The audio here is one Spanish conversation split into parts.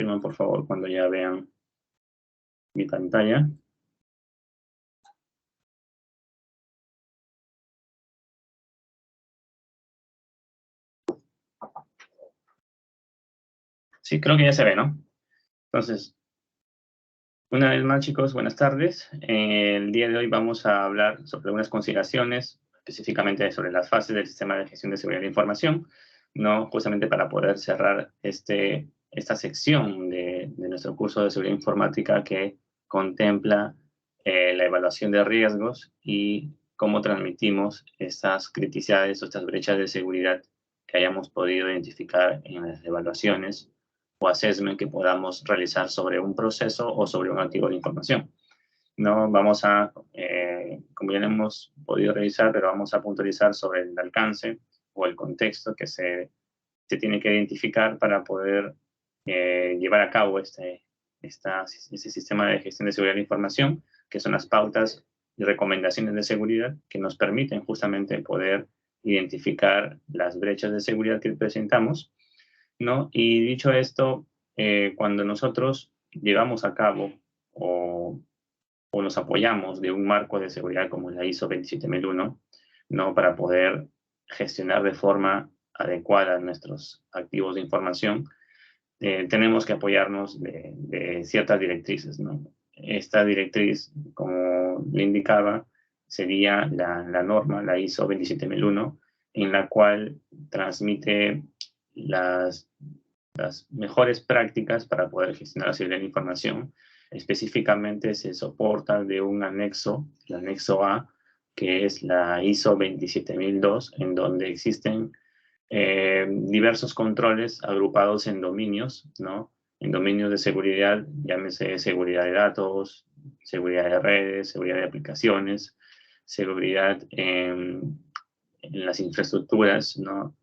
confirman, por favor, cuando ya vean mi pantalla. Sí, creo que ya se ve, ¿no? Entonces, una vez más, chicos, buenas tardes. El día de hoy vamos a hablar sobre algunas consideraciones, específicamente sobre las fases del sistema de gestión de seguridad de información, ¿no? Justamente para poder cerrar esta sección de nuestro curso de seguridad informática que contempla la evaluación de riesgos y cómo transmitimos estas criticidades o estas brechas de seguridad que hayamos podido identificar en las evaluaciones o assessment que podamos realizar sobre un proceso o sobre un activo de información. No vamos a, como ya hemos podido revisar, pero vamos a puntualizar sobre el alcance o el contexto que se tiene que identificar para poder llevar a cabo este sistema de gestión de seguridad de la información, que son las pautas y recomendaciones de seguridad que nos permiten justamente poder identificar las brechas de seguridad que presentamos, ¿no? Y dicho esto, cuando nosotros llevamos a cabo o nos apoyamos de un marco de seguridad como la ISO 27001, ¿no? Para poder gestionar de forma adecuada nuestros activos de información, tenemos que apoyarnos de ciertas directrices, ¿no? Esta directriz, como le indicaba, sería la norma, la ISO 27001, en la cual transmite las mejores prácticas para poder gestionar la seguridad de la información. Específicamente se soporta de un anexo, el anexo A, que es la ISO 27002, en donde existen diversos controles agrupados en dominios, ¿no? En dominios de seguridad, llámese seguridad de datos, seguridad de redes, seguridad de aplicaciones, seguridad en las infraestructuras, ¿no?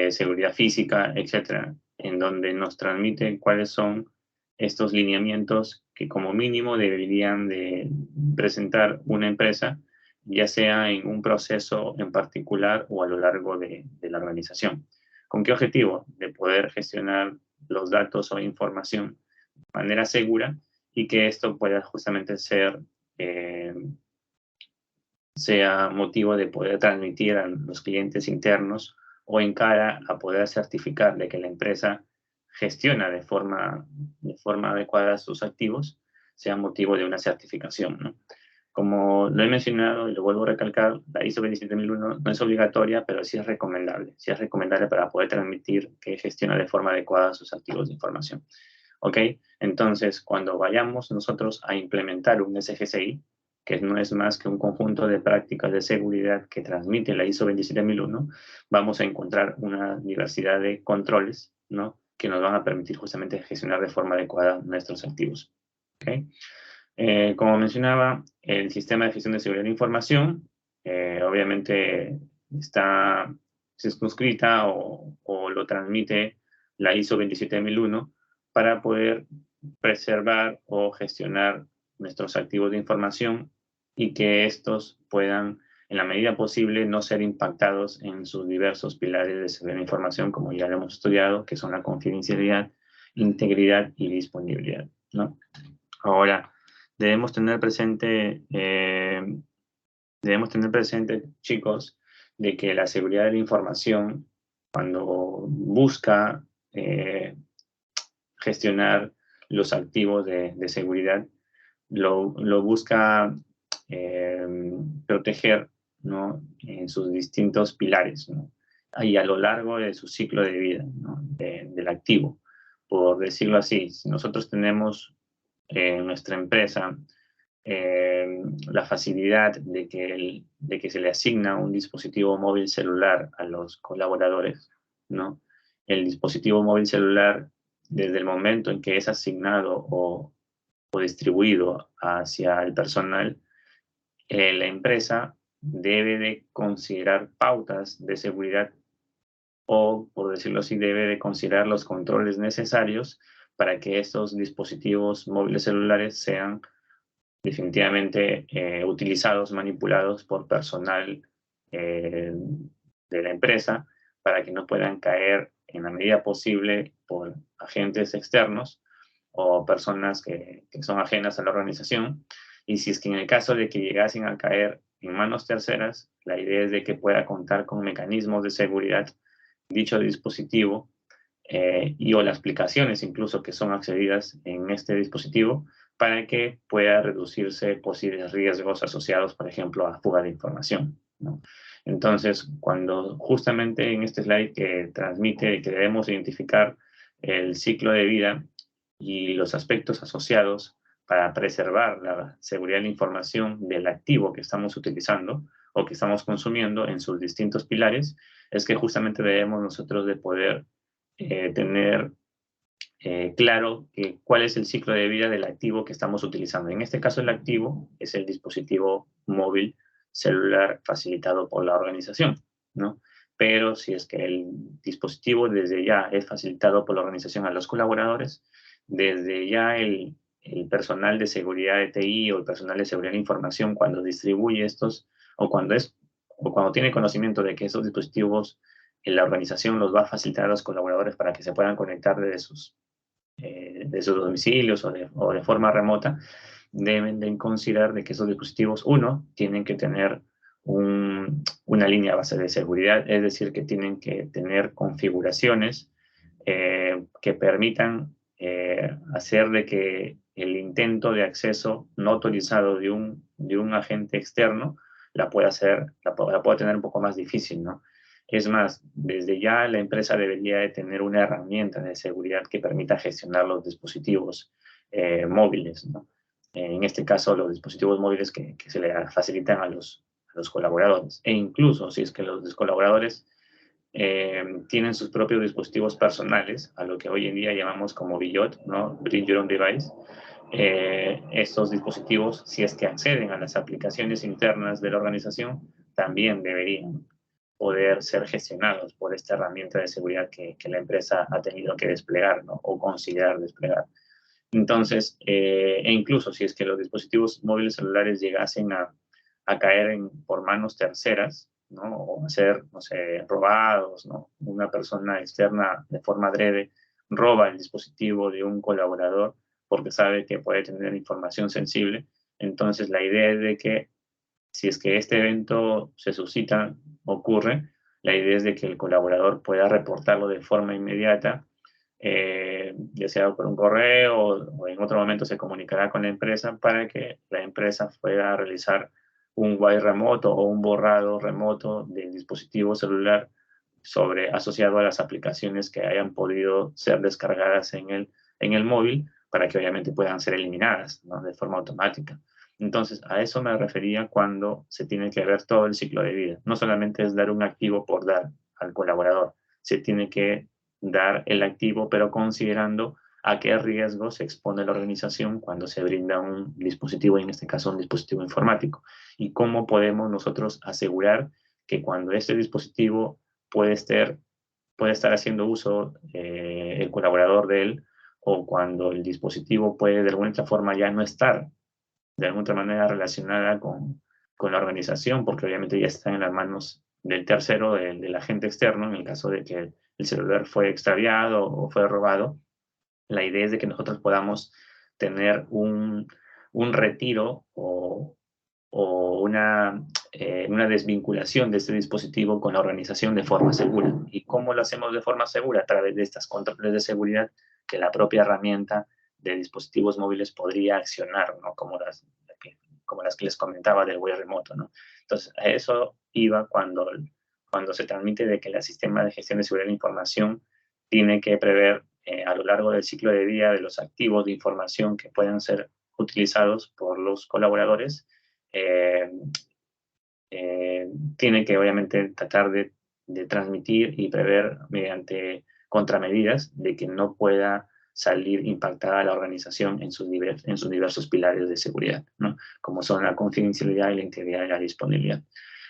Seguridad física, etcétera, en donde nos transmiten cuáles son estos lineamientos que como mínimo deberían de presentar una empresa, ya sea en un proceso en particular o a lo largo de la organización. ¿Con qué objetivo? De poder gestionar los datos o información de manera segura y que esto pueda justamente sea motivo de poder transmitir a los clientes internos o en cara a poder certificar de que la empresa gestiona de forma adecuada sus activos, sea motivo de una certificación, ¿no? Como lo he mencionado y lo vuelvo a recalcar, la ISO 27001 no es obligatoria, pero sí es recomendable. Sí es recomendable para poder transmitir que gestiona de forma adecuada sus activos de información. ¿Ok? Entonces, cuando vayamos nosotros a implementar un SGCI, que no es más que un conjunto de prácticas de seguridad que transmite la ISO 27001, vamos a encontrar una diversidad de controles, ¿no? Que nos van a permitir justamente gestionar de forma adecuada nuestros activos. ¿Okay? Como mencionaba, el sistema de gestión de seguridad de la información obviamente está circunscrita o lo transmite la ISO 27001 para poder preservar o gestionar nuestros activos de información y que estos puedan, en la medida posible, no ser impactados en sus diversos pilares de seguridad de la información, como ya lo hemos estudiado, que son la confidencialidad, integridad y disponibilidad, ¿no? Ahora, debemos tener presente, chicos, de que la seguridad de la información, cuando busca gestionar los activos de seguridad, lo busca proteger, ¿no? En sus distintos pilares, ¿no? Y a lo largo de su ciclo de vida, ¿no? Del activo. Por decirlo así, si nosotros tenemos en nuestra empresa la facilidad de que se le asigna un dispositivo móvil celular a los colaboradores, ¿no? El dispositivo móvil celular, desde el momento en que es asignado o distribuido hacia el personal, la empresa debe de considerar pautas de seguridad o, por decirlo así, debe de considerar los controles necesarios para que estos dispositivos móviles celulares sean definitivamente utilizados, manipulados por personal de la empresa para que no puedan caer en la medida posible por agentes externos o personas que son ajenas a la organización. Y si es que en el caso de que llegasen a caer en manos terceras, la idea es de que pueda contar con mecanismos de seguridad dicho dispositivo y o las aplicaciones incluso que son accedidas en este dispositivo para que pueda reducirse posibles riesgos asociados, por ejemplo, a fuga de información, ¿no? Entonces, cuando justamente en este slide que transmite que debemos identificar el ciclo de vida y los aspectos asociados para preservar la seguridad de la información del activo que estamos utilizando o que estamos consumiendo en sus distintos pilares, es que justamente debemos nosotros de poder tener claro cuál es el ciclo de vida del activo que estamos utilizando. En este caso, el activo es el dispositivo móvil celular facilitado por la organización, ¿no? Pero si es que el dispositivo desde ya es facilitado por la organización a los colaboradores, desde ya el personal de seguridad de TI o el personal de seguridad de información, cuando distribuye estos o cuando tiene conocimiento de que esos dispositivos la organización los va a facilitar a los colaboradores para que se puedan conectar desde de sus domicilios o de forma remota, deben de considerar de que esos dispositivos, uno, tienen que tener una línea base de seguridad, es decir, que tienen que tener configuraciones que permitan hacer de que el intento de acceso no autorizado de un agente externo la pueda tener un poco más difícil, ¿no? Es más, desde ya la empresa debería de tener una herramienta de seguridad que permita gestionar los dispositivos móviles, ¿no? En este caso, los dispositivos móviles que se le facilitan a los colaboradores. E incluso si es que los colaboradores tienen sus propios dispositivos personales, a lo que hoy en día llamamos como BYOD, ¿no? Bring Your Own Device. Estos dispositivos, si es que acceden a las aplicaciones internas de la organización, también deberían poder ser gestionados por esta herramienta de seguridad que la empresa ha tenido que desplegar, ¿no? O considerar desplegar. Entonces, e incluso si es que los dispositivos móviles celulares llegasen a caer por manos terceras, ¿no? O a ser, no sé, robados, ¿no? Una persona externa de forma adrede roba el dispositivo de un colaborador porque sabe que puede tener información sensible. Entonces, la idea es de que si es que este evento se suscita, ocurre, la idea es de que el colaborador pueda reportarlo de forma inmediata, ya sea por un correo o en otro momento se comunicará con la empresa para que la empresa pueda realizar un wipe remoto o un borrado remoto del dispositivo celular asociado a las aplicaciones que hayan podido ser descargadas en el móvil para que obviamente puedan ser eliminadas, ¿no? De forma automática. Entonces, a eso me refería cuando se tiene que ver todo el ciclo de vida. No solamente es dar un activo por dar al colaborador, se tiene que dar el activo, pero considerando a qué riesgo se expone la organización cuando se brinda un dispositivo, en este caso un dispositivo informático, y cómo podemos nosotros asegurar que cuando este dispositivo puede estar haciendo uso el colaborador de él, o cuando el dispositivo puede de alguna otra forma ya no estar de alguna manera relacionada con la organización, porque obviamente ya está en las manos del tercero, del agente externo, en el caso de que el celular fue extraviado o fue robado. La idea es de que nosotros podamos tener un retiro o una desvinculación de este dispositivo con la organización de forma segura. ¿Y cómo lo hacemos de forma segura? A través de estas controles de seguridad que la propia herramienta de dispositivos móviles podría accionar, ¿no? Como las que les comentaba del web remoto, ¿no? Entonces, a eso iba cuando se transmite de que el sistema de gestión de seguridad de la información tiene que prever a lo largo del ciclo de vida de los activos de información que pueden ser utilizados por los colaboradores, eh, tiene que obviamente tratar de transmitir y prever mediante contramedidas de que no pueda salir impactada la organización en sus diversos pilares de seguridad, ¿no? Como son la confidencialidad y la integridad y la disponibilidad.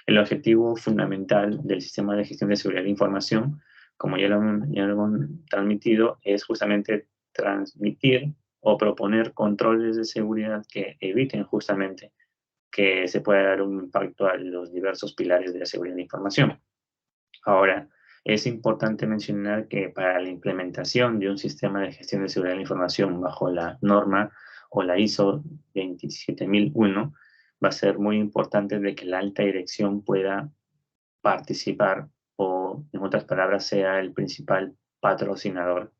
El objetivo fundamental del sistema de gestión de seguridad de información, como ya lo han transmitido, es justamente transmitir o proponer controles de seguridad que eviten justamente que se pueda dar un impacto a los diversos pilares de la seguridad de la información. Ahora, Es importante mencionar que para la implementación de un sistema de gestión de seguridad de la información bajo la norma o la ISO 27001, va a ser muy importante de que la alta dirección pueda participar o, en otras palabras, sea el principal patrocinador,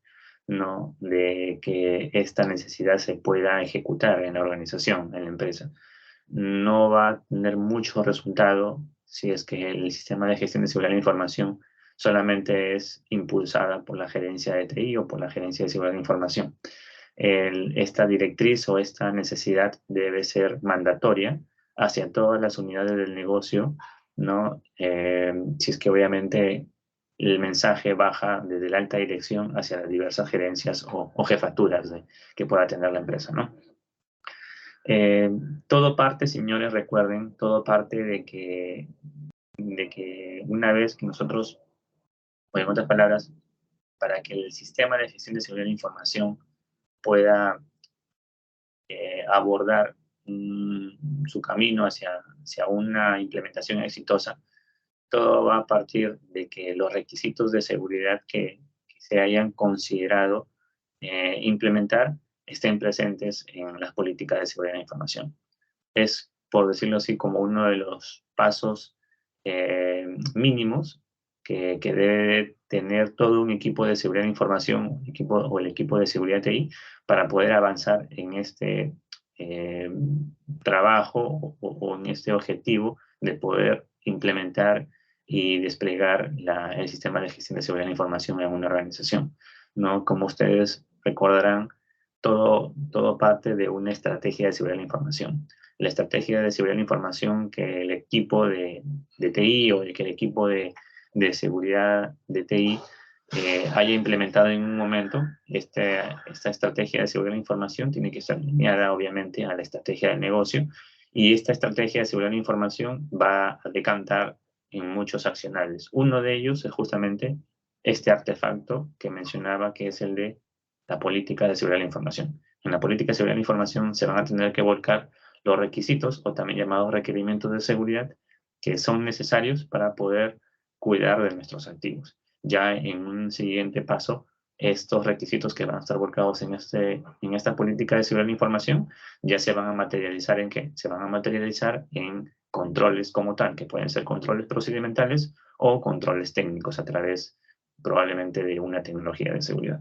¿no? De que esta necesidad se pueda ejecutar en la organización, en la empresa. No va a tener mucho resultado si es que el sistema de gestión de seguridad de la información solamente es impulsada por la gerencia de TI o por la gerencia de seguridad de la información. Esta directriz o esta necesidad debe ser mandatoria hacia todas las unidades del negocio, ¿no? Si es que obviamente el mensaje baja desde la alta dirección hacia las diversas gerencias o jefaturas que pueda tener la empresa, ¿no? Todo parte, señores, recuerden, todo parte de que una vez que nosotros, o en otras palabras, para que el sistema de gestión de seguridad de la información pueda abordar su camino hacia una implementación exitosa, todo va a partir de que los requisitos de seguridad que se hayan considerado implementar estén presentes en las políticas de seguridad de la información. Es, por decirlo así, como uno de los pasos mínimos que debe tener todo un equipo de seguridad de información o el equipo de seguridad TI para poder avanzar en este eh, trabajo o en este objetivo de poder implementar y desplegar el sistema de gestión de seguridad de la información en una organización, ¿no? Como ustedes recordarán, todo parte de una estrategia de seguridad de la información. La estrategia de seguridad de la información que el equipo de TI o que el equipo de seguridad de TI haya implementado en un momento, esta estrategia de seguridad de la información tiene que estar alineada obviamente a la estrategia del negocio, y esta estrategia de seguridad de la información va a decantar en muchos accionables. Uno de ellos es justamente este artefacto que mencionaba, que es el de la política de seguridad de la información. En la política de seguridad de la información se van a tener que volcar los requisitos, o también llamados requerimientos de seguridad, que son necesarios para poder cuidar de nuestros activos. Ya en un siguiente paso, estos requisitos que van a estar volcados en esta política de seguridad de la información ya se van a materializar ¿en qué? Se van a materializar en controles como tal, que pueden ser controles procedimentales o controles técnicos a través probablemente de una tecnología de seguridad.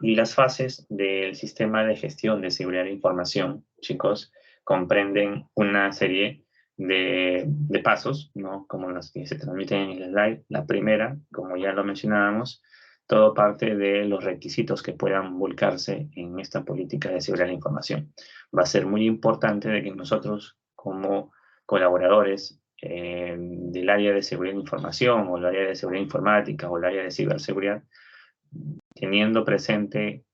Y las fases del sistema de gestión de seguridad de información, chicos, comprenden una serie de pasos, ¿no? Como los que se transmiten en el slide. La primera, como ya lo mencionábamos, todo parte de los requisitos que puedan volcarse en esta política de seguridad de la información. Va a ser muy importante de que nosotros, como colaboradores del área de seguridad de información o el área de seguridad informática o el área de ciberseguridad, teniendo presente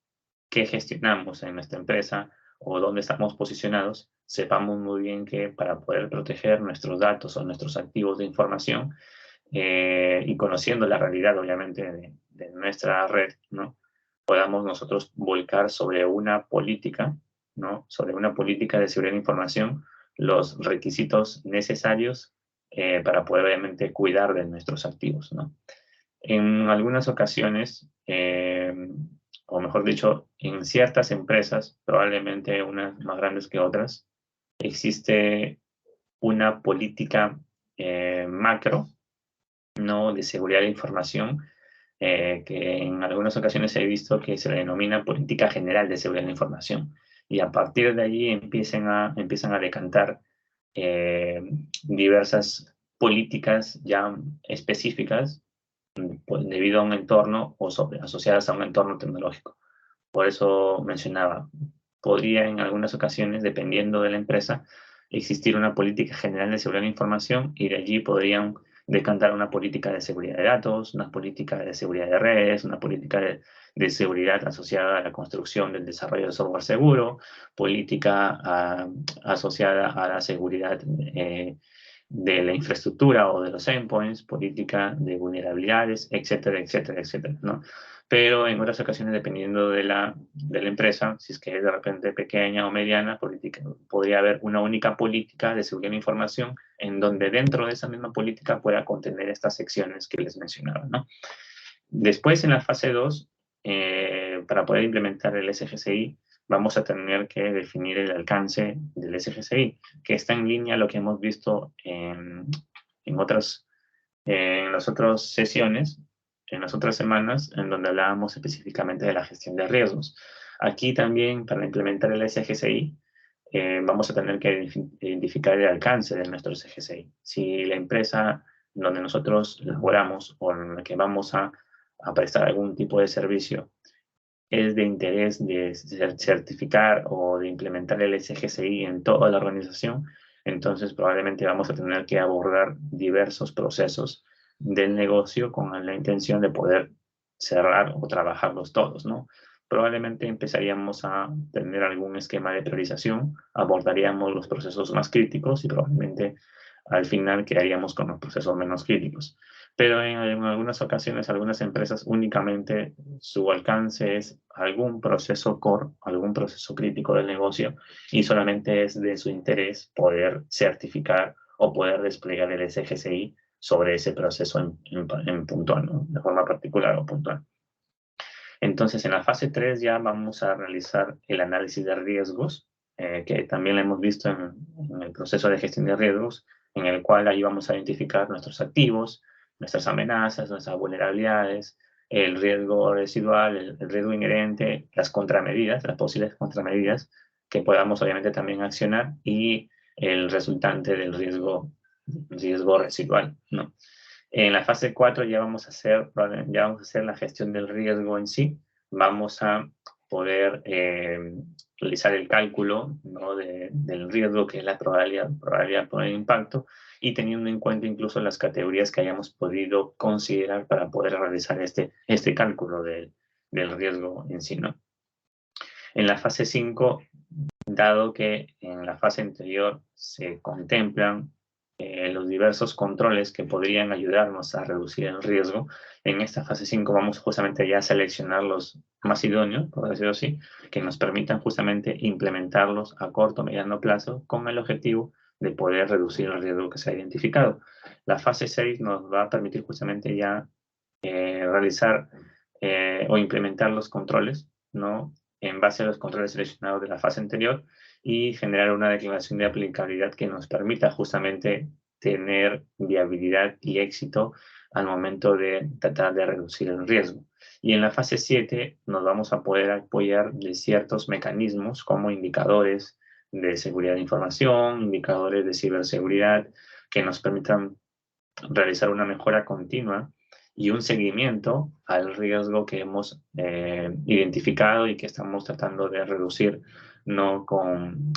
qué gestionamos en nuestra empresa o dónde estamos posicionados, sepamos muy bien que para poder proteger nuestros datos o nuestros activos de información y conociendo la realidad, obviamente, de nuestra red, ¿no? Podamos nosotros volcar sobre una política, ¿no? Sobre una política de seguridad de información, los requisitos necesarios para poder, obviamente, cuidar de nuestros activos, ¿no? En algunas ocasiones, o mejor dicho, en ciertas empresas, probablemente unas más grandes que otras, existe una política macro, ¿no? De seguridad de información, que en algunas ocasiones he visto que se le denomina política general de seguridad de la información. Y a partir de allí empiezan a decantar diversas políticas ya específicas debido a un entorno o asociadas a un entorno tecnológico. Por eso mencionaba, podría en algunas ocasiones, dependiendo de la empresa, existir una política general de seguridad de la información, y de allí podrían decantar una política de seguridad de datos, una política de seguridad de redes, una política de seguridad asociada a la construcción del desarrollo de software seguro, política asociada a la seguridad de la infraestructura o de los endpoints, política de vulnerabilidades, etcétera, etcétera, etcétera, ¿no? pero en otras ocasiones, dependiendo de la empresa, si es que es de repente pequeña o mediana, podría haber una única política de seguridad de la información en donde dentro de esa misma política pueda contener estas secciones que les mencionaba, ¿no? Después, en la fase 2, para poder implementar el SGCI, vamos a tener que definir el alcance del SGCI, que está en línea a lo que hemos visto en las otras sesiones, en las otras semanas, en donde hablábamos específicamente de la gestión de riesgos. Aquí también, para implementar el SGCI, vamos a tener que identificar el alcance de nuestro SGCI. Si la empresa donde nosotros laboramos o en la que vamos a prestar algún tipo de servicio es de interés de certificar o de implementar el SGCI en toda la organización, entonces probablemente vamos a tener que abordar diversos procesos del negocio con la intención de poder cerrar o trabajarlos todos, ¿no? Probablemente empezaríamos a tener algún esquema de priorización, abordaríamos los procesos más críticos y probablemente al final quedaríamos con los procesos menos críticos. Pero en algunas ocasiones, algunas empresas únicamente su alcance es algún proceso core, algún proceso crítico del negocio y solamente es de su interés poder certificar o poder desplegar el SGCI sobre ese proceso en puntual, ¿no? De forma particular o puntual. Entonces, en la fase 3 ya vamos a realizar el análisis de riesgos, que también lo hemos visto en el proceso de gestión de riesgos, en el cual ahí vamos a identificar nuestros activos, nuestras amenazas, nuestras vulnerabilidades, el riesgo residual, el riesgo inherente, las contramedidas, las posibles contramedidas que podamos obviamente también accionar y el resultante del riesgo residual, ¿no? En la fase 4 ya vamos a hacer la gestión del riesgo en sí. Vamos a poder realizar el cálculo, ¿no? del riesgo, que es la probabilidad por el impacto, y teniendo en cuenta incluso las categorías que hayamos podido considerar para poder realizar este cálculo del riesgo en sí, ¿no? En la fase 5, dado que en la fase anterior se contemplan los diversos controles que podrían ayudarnos a reducir el riesgo, en esta fase 5 vamos justamente ya a seleccionar los más idóneos, por decirlo así, que nos permitan justamente implementarlos a corto o mediano plazo con el objetivo de poder reducir el riesgo que se ha identificado. La fase 6 nos va a permitir justamente ya realizar o implementar los controles, ¿no? En base a los controles seleccionados de la fase anterior y generar una declaración de aplicabilidad que nos permita justamente tener viabilidad y éxito al momento de tratar de reducir el riesgo. Y en la fase 7 nos vamos a poder apoyar de ciertos mecanismos como indicadores de seguridad de información, indicadores de ciberseguridad que nos permitan realizar una mejora continua y un seguimiento al riesgo que hemos identificado y que estamos tratando de reducir, no con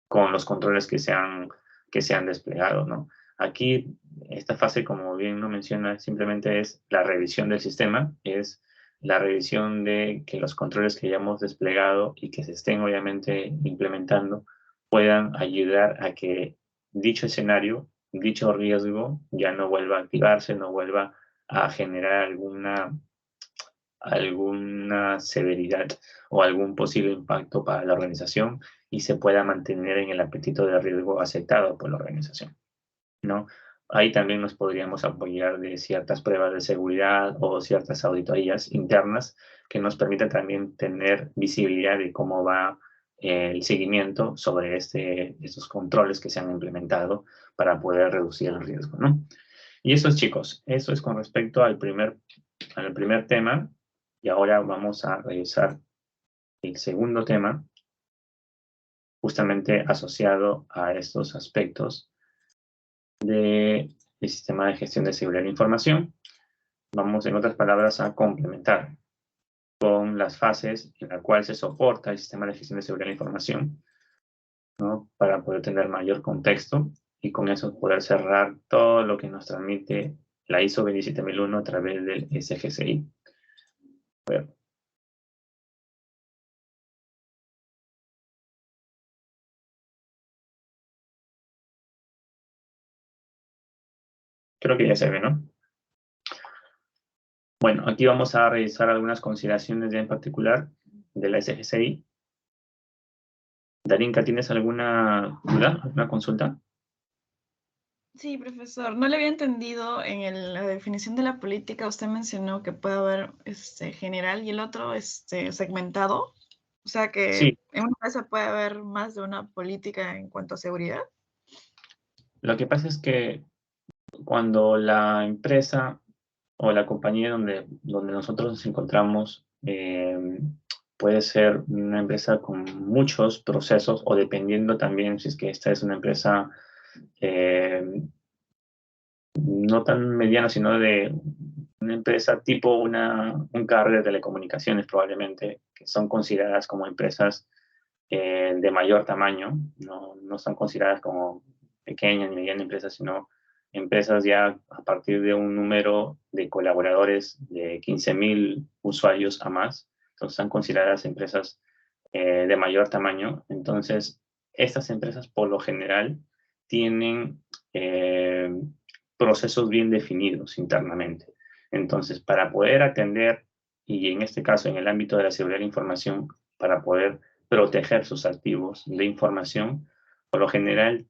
los controles que se han desplegado, ¿no? Aquí, esta fase, como bien lo menciona, simplemente es la revisión del sistema, es la revisión de que los controles que hayamos desplegado y que se estén obviamente implementando puedan ayudar a que dicho escenario, dicho riesgo ya no vuelva a activarse, no vuelva a generar alguna severidad o algún posible impacto para la organización y se pueda mantener en el apetito de riesgo aceptado por la organización, ¿no? Ahí también nos podríamos apoyar de ciertas pruebas de seguridad o ciertas auditorías internas que nos permitan también tener visibilidad de cómo va el seguimiento sobre estos controles que se han implementado para poder reducir el riesgo, ¿no? Y eso es, chicos, eso es con respecto al primer tema. Y ahora vamos a revisar el segundo tema, justamente asociado a estos aspectos del sistema de gestión de seguridad de la información. Vamos, en otras palabras, a complementar con las fases en las cuales se soporta el sistema de gestión de seguridad de la información, ¿no? Para poder tener mayor contexto y con eso poder cerrar todo lo que nos transmite la ISO 27001 a través del SGCI. Bueno, creo que ya se ve, ¿no? Bueno, aquí vamos a revisar algunas consideraciones ya en particular de la SGCI. Darinka, ¿tienes alguna duda, alguna consulta? Sí, profesor, no le había entendido la definición de la política. Usted mencionó que puede haber general y el otro segmentado. O sea que Sí, en una empresa puede haber más de una política en cuanto a seguridad. lo que pasa es que cuando la empresa o la compañía donde nosotros nos encontramos puede ser una empresa con muchos procesos o dependiendo también si es que esta es una empresa eh, no tan mediana, sino de una empresa tipo un carrier de telecomunicaciones probablemente, que son consideradas como empresas de mayor tamaño, no son consideradas como pequeñas ni medianas empresas, sino empresas ya a partir de un número de colaboradores de 15.000 usuarios a más. Entonces, son consideradas empresas de mayor tamaño. Entonces, estas empresas por lo general tienen procesos bien definidos internamente. Entonces, para poder atender, y en este caso en el ámbito de la seguridad de la información, para poder proteger sus activos de información, por lo general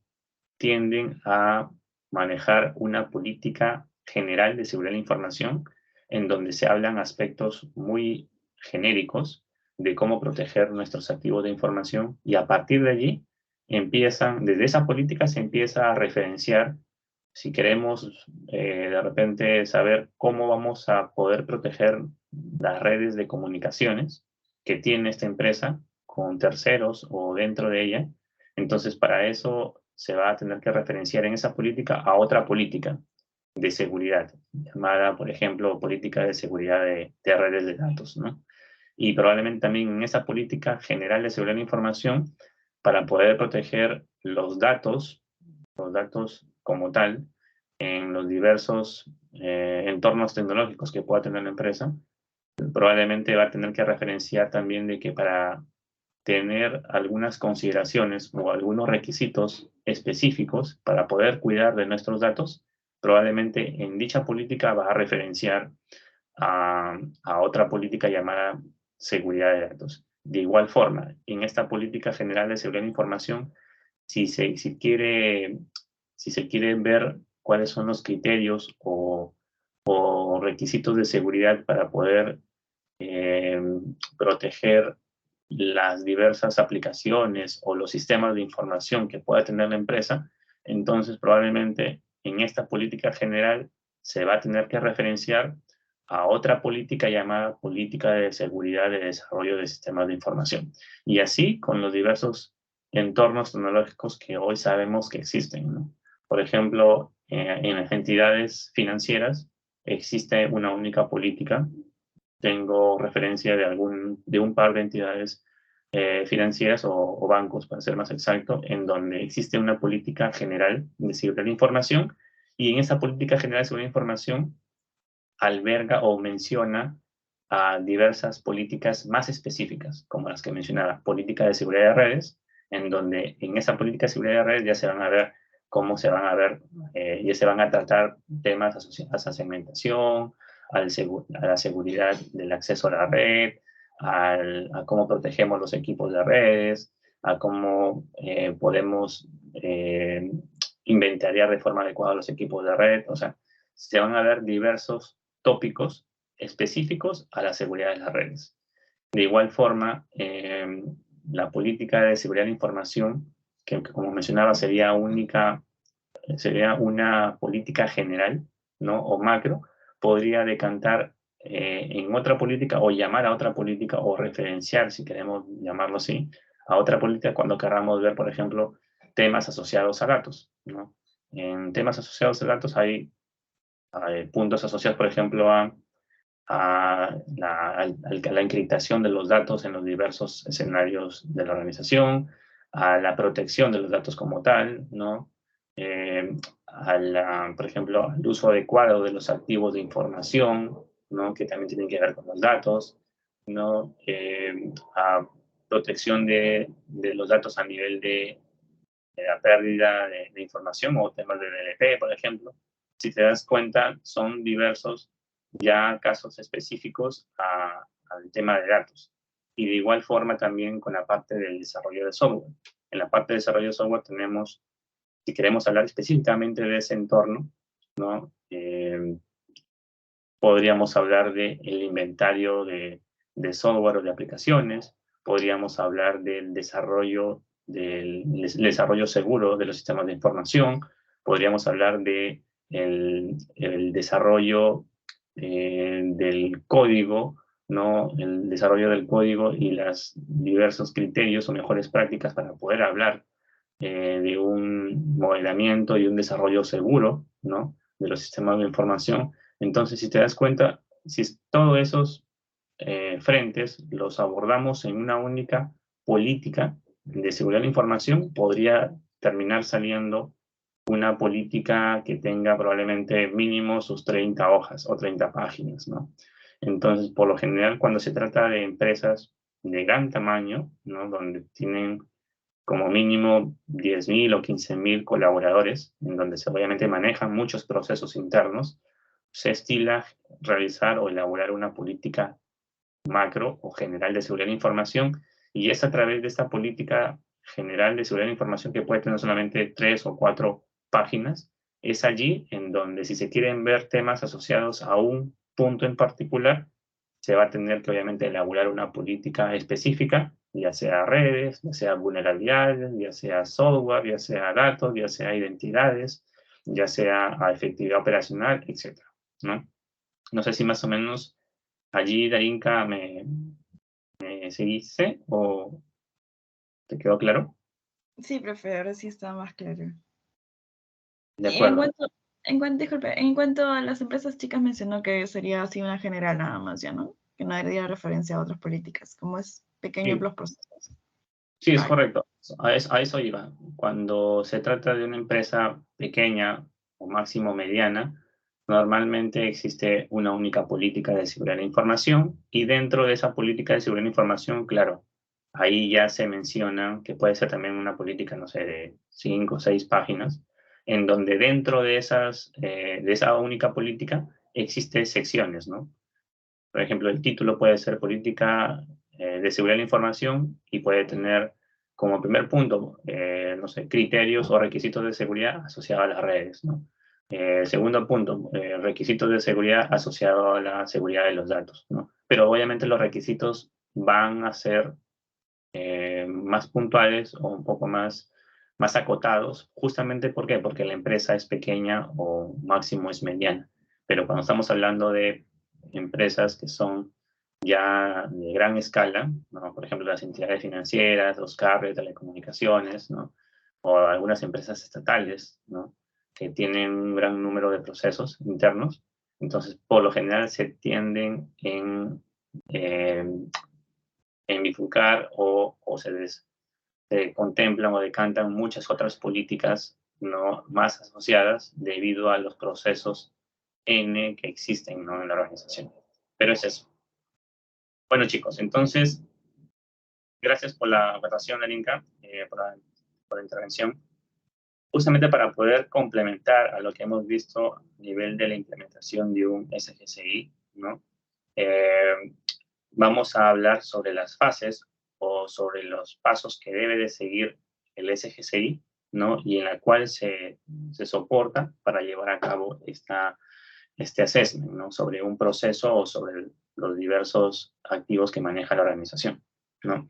tienden a manejar una política general de seguridad de la información en donde se hablan aspectos muy genéricos de cómo proteger nuestros activos de información y a partir de allí desde esa política se empieza a referenciar si queremos de repente saber cómo vamos a poder proteger las redes de comunicaciones que tiene esta empresa con terceros o dentro de ella, entonces para eso se va a tener que referenciar en esa política a otra política de seguridad, llamada, por ejemplo, política de seguridad de redes de datos, ¿no? Y probablemente también en esa política general de seguridad de la información, para poder proteger los datos como tal, en los diversos entornos tecnológicos que pueda tener la empresa, probablemente va a tener que referenciar también de que para tener algunas consideraciones o algunos requisitos específicos para poder cuidar de nuestros datos, probablemente en dicha política va a referenciar a otra política llamada seguridad de datos. De igual forma, en esta política general de seguridad de información, si quiere, si se quieren ver cuáles son los criterios o requisitos de seguridad para poder eh, proteger las diversas aplicaciones o los sistemas de información que pueda tener la empresa, entonces probablemente en esta política general se va a tener que referenciar a otra política llamada política de seguridad de desarrollo de sistemas de información. Y así con los diversos entornos tecnológicos que hoy sabemos que existen, ¿no? Por ejemplo, en las entidades financieras existe una única política. Tengo referencia de un par de entidades financieras o bancos, para ser más exacto, en donde existe una política general de seguridad de la información y en esa política general de seguridad de la información alberga o menciona a diversas políticas más específicas, como las que mencionaba, política de seguridad de redes, en donde en esa política de seguridad de redes ya se van a ver cómo se van a ver, ya se van a tratar temas asociados a segmentación, a la seguridad del acceso a la red, a cómo protegemos los equipos de redes, a cómo podemos inventariar de forma adecuada los equipos de red, o sea, se van a ver diversos tópicos específicos a la seguridad de las redes. De igual forma, la política de seguridad de la información, que como mencionaba sería una política general, ¿no? O macro, podría decantar en otra política o llamar a otra política o referenciar, si queremos llamarlo así, a otra política cuando queramos ver, por ejemplo, temas asociados a datos, ¿no? En temas asociados a datos hay puntos asociados, por ejemplo, a la encriptación de los datos en los diversos escenarios de la organización, a la protección de los datos como tal, ¿no? Eh, por ejemplo, al uso adecuado de los activos de información, ¿no? Que también tienen que ver con los datos, ¿no? A protección de los datos a nivel de la pérdida de información o temas de DLP, por ejemplo. Si te das cuenta, son diversos ya casos específicos al tema de datos. Y de igual forma también con la parte del desarrollo de software. En la parte de desarrollo de software tenemos, si queremos hablar específicamente de ese entorno, ¿no? Podríamos hablar del inventario de software o de aplicaciones, podríamos hablar del desarrollo seguro de los sistemas de información, podríamos hablar de el desarrollo del código, ¿no? El desarrollo del código y los diversos criterios o mejores prácticas para poder hablar de un modelamiento y un desarrollo seguro, ¿no? De los sistemas de información. Entonces, si te das cuenta, si todos esos frentes los abordamos en una única política de seguridad de la información, podría terminar saliendo una política que tenga probablemente mínimo sus 30 hojas o 30 páginas, ¿no? Entonces, por lo general, cuando se trata de empresas de gran tamaño, ¿no? Donde tienen como mínimo 10.000 o 15.000 colaboradores, en donde se obviamente manejan muchos procesos internos, se estila realizar o elaborar una política macro o general de seguridad de la información, y es a través de esta política general de seguridad de la información, que puede tener solamente 3 o 4 páginas, es allí en donde, si se quieren ver temas asociados a un punto en particular, se va a tener que obviamente elaborar una política específica, ya sea redes, ya sea vulnerabilidades, ya sea software, ya sea datos, ya sea identidades, ya sea a efectividad operacional, etcétera, ¿no? No sé si más o menos allí, Darinka, me seguiste o te quedó claro. Sí, profe, ahora sí está más claro. De Y en acuerdo. cuanto, disculpe, en cuanto a las empresas chicas mencionó que sería así una general nada más, ¿ya no? Que no haría referencia a otras políticas, como es pequeño Sí, los procesos. sí, es Ah, ya. correcto. A eso iba. Cuando se trata de una empresa pequeña o máximo mediana, normalmente existe una única política de seguridad de la información, y dentro de esa política de seguridad de la información, claro, ahí ya se menciona que puede ser también una política, no sé, de 5 o 6 páginas, en donde dentro de esa única política existen secciones, ¿no? Por ejemplo, el título puede ser política de seguridad de la información, y puede tener como primer punto, no sé, criterios o requisitos de seguridad asociados a las redes, ¿no? Segundo punto, requisitos de seguridad asociados a la seguridad de los datos, ¿no? Pero obviamente los requisitos van a ser más puntuales o un poco más acotados, justamente ¿por qué? Porque la empresa es pequeña o máximo es mediana. Pero cuando estamos hablando de empresas que son ya de gran escala, ¿no? Por ejemplo, las entidades financieras, los carriers, telecomunicaciones, ¿no? O algunas empresas estatales, ¿no? Que tienen un gran número de procesos internos. Entonces, por lo general se tienden eh, en bifurcar se contemplan o decantan muchas otras políticas, ¿no? Más asociadas debido a los procesos N que existen, ¿no? En la organización. Pero es eso. Bueno, chicos, entonces, gracias por la votación, Alinka, por la intervención. Justamente para poder complementar a lo que hemos visto a nivel de la implementación de un SGCI, ¿no? Eh, Vamos a hablar sobre las fases o sobre los pasos que debe de seguir el SGCI, ¿no? Y en la cual se soporta para llevar a cabo este assessment, ¿no? Sobre un proceso o sobre los diversos activos que maneja la organización, ¿no?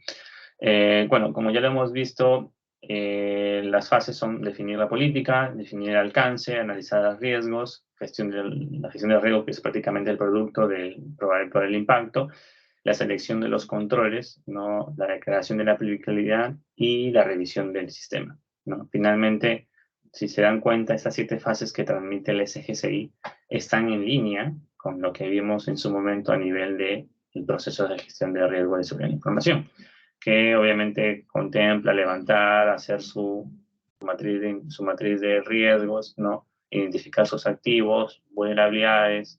Bueno, como ya lo hemos visto, las fases son definir la política, definir el alcance, analizar los riesgos, la gestión del riesgo, que es prácticamente el producto del por el impacto, la selección de los controles, ¿no? La declaración de la aplicabilidad y la revisión del sistema, ¿no? Finalmente, si se dan cuenta, estas 7 fases que transmite el SGCI están en línea con lo que vimos en su momento a nivel del proceso de gestión de riesgo de seguridad de la información, que obviamente contempla levantar, hacer su matriz de riesgos, ¿no? Identificar sus activos, vulnerabilidades,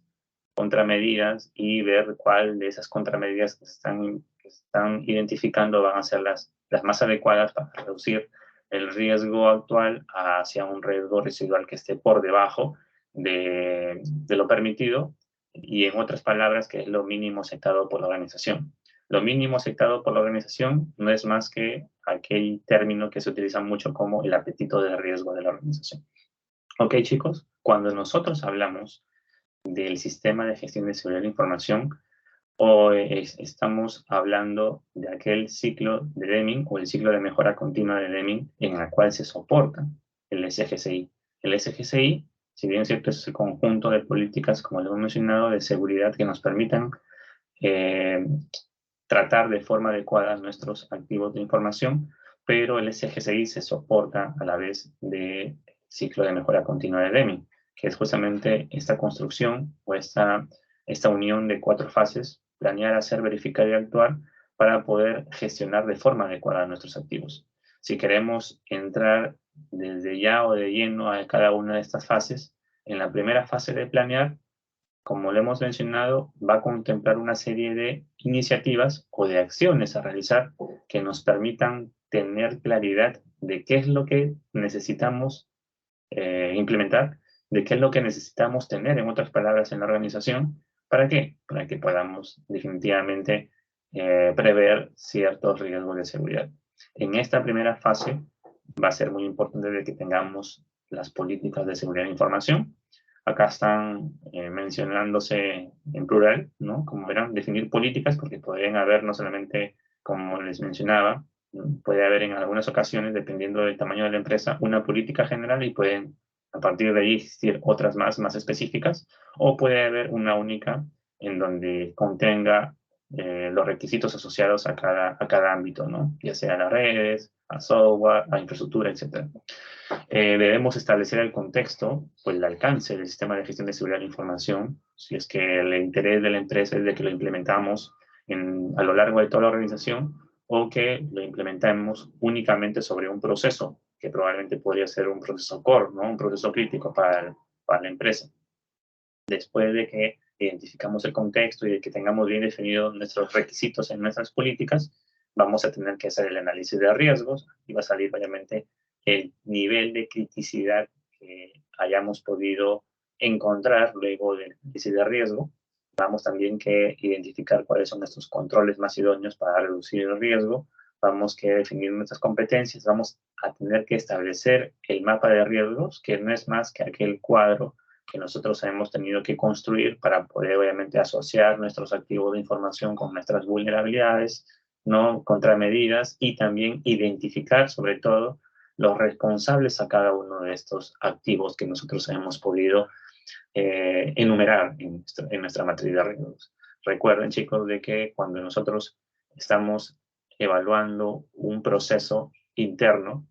contramedidas, y ver cuál de esas contramedidas que están identificando van a ser las más adecuadas para reducir el riesgo actual hacia un riesgo residual que esté por debajo de lo permitido, y en otras palabras, que es lo mínimo aceptado por la organización. Lo mínimo aceptado por la organización no es más que aquel término que se utiliza mucho como el apetito de riesgo de la organización. Ok, chicos, cuando nosotros hablamos del sistema de gestión de seguridad de la información, estamos hablando de aquel ciclo de Deming o el ciclo de mejora continua de Deming en el cual se soporta el SGCI. El SGCI, si bien es cierto, es el conjunto de políticas, como lo hemos mencionado, de seguridad que nos permitan tratar de forma adecuada nuestros activos de información, pero el SGCI se soporta a la vez del ciclo de mejora continua de Deming, que es justamente esta construcción o esta unión de 4 fases: planear, hacer, verificar y actuar, para poder gestionar de forma adecuada nuestros activos. Si queremos entrar desde ya o de lleno a cada una de estas fases, en la primera fase de planear, como lo hemos mencionado, va a contemplar una serie de iniciativas o de acciones a realizar que nos permitan tener claridad de qué es lo que necesitamos implementar, de qué es lo que necesitamos tener, en otras palabras, en la organización. ¿Para qué? Para que podamos definitivamente prever ciertos riesgos de seguridad. En esta primera fase va a ser muy importante de que tengamos las políticas de seguridad de información. Acá están mencionándose en plural, ¿no? Como verán, definir políticas, porque podrían haber no solamente, como les mencionaba, puede haber en algunas ocasiones, dependiendo del tamaño de la empresa, una política general y pueden a partir de ahí existir otras más específicas, o puede haber una única en donde contenga los requisitos asociados a cada ámbito, ¿no? Ya sea a las redes, a software, a infraestructura, etc. Debemos establecer el contexto o el alcance del sistema de gestión de seguridad de la información, si es que el interés de la empresa es de que lo implementamos a lo largo de toda la organización, o que lo implementemos únicamente sobre un proceso, que probablemente podría ser un proceso core, ¿no? Un proceso crítico para la empresa. Después de que identificamos el contexto y de que tengamos bien definidos nuestros requisitos en nuestras políticas, vamos a tener que hacer el análisis de riesgos y va a salir obviamente el nivel de criticidad que hayamos podido encontrar luego del análisis de riesgo. Vamos también que identificar cuáles son nuestros controles más idóneos para reducir el riesgo. Vamos que definir nuestras competencias. Vamos a tener que establecer el mapa de riesgos, que no es más que aquel cuadro que nosotros hemos tenido que construir para poder obviamente asociar nuestros activos de información con nuestras vulnerabilidades, ¿no? Contramedidas, y también identificar sobre todo los responsables a cada uno de estos activos que nosotros hemos podido enumerar en nuestra matriz de riesgos. Recuerden, chicos, de que cuando nosotros estamos evaluando un proceso interno,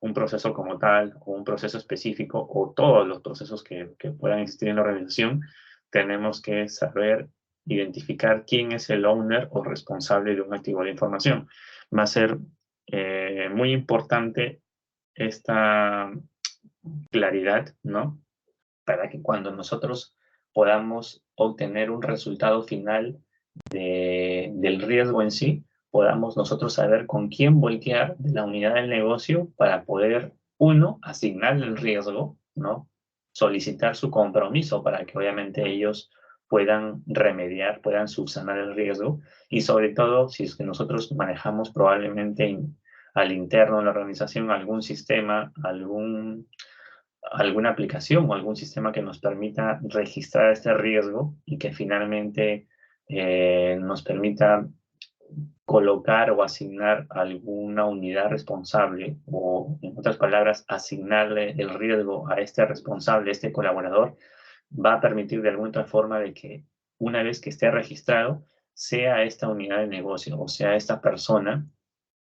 un proceso como tal, o un proceso específico, o todos los procesos que puedan existir en la organización, tenemos que saber identificar quién es el owner o responsable de un activo de información. Va a ser muy importante esta claridad, ¿no? Para que cuando nosotros podamos obtener un resultado final del riesgo en sí, podamos nosotros saber con quién voltear de la unidad del negocio para poder, uno, asignarle el riesgo, ¿no? Solicitar su compromiso para que obviamente ellos puedan remediar, puedan subsanar el riesgo, y sobre todo, si es que nosotros manejamos probablemente al interno de la organización algún sistema, alguna aplicación o algún sistema que nos permita registrar este riesgo y que finalmente nos permita colocar o asignar alguna unidad responsable, o en otras palabras, asignarle el riesgo a este responsable, a este colaborador, va a permitir de alguna otra forma de que una vez que esté registrado, sea esta unidad de negocio o sea esta persona,